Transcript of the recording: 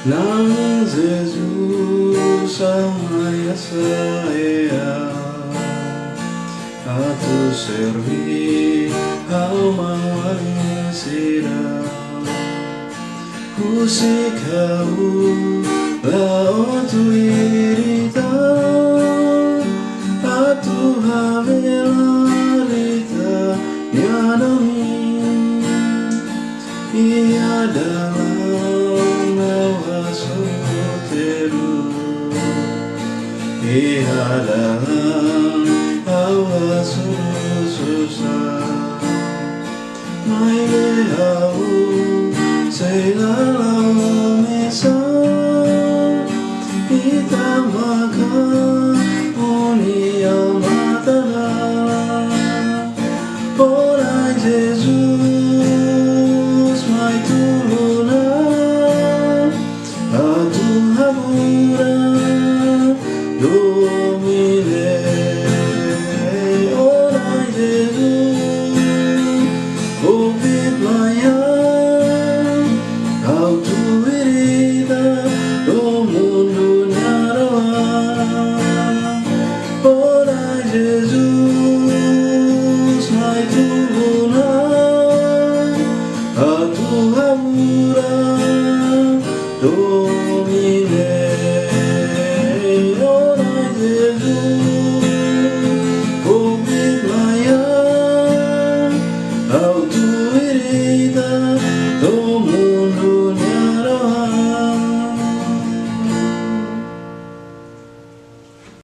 Nang Jesus amaya saya atu servi ao mansira kusikau la otu irita atu havelarita nyanami ia dalam nawasoteru ia dalam awasu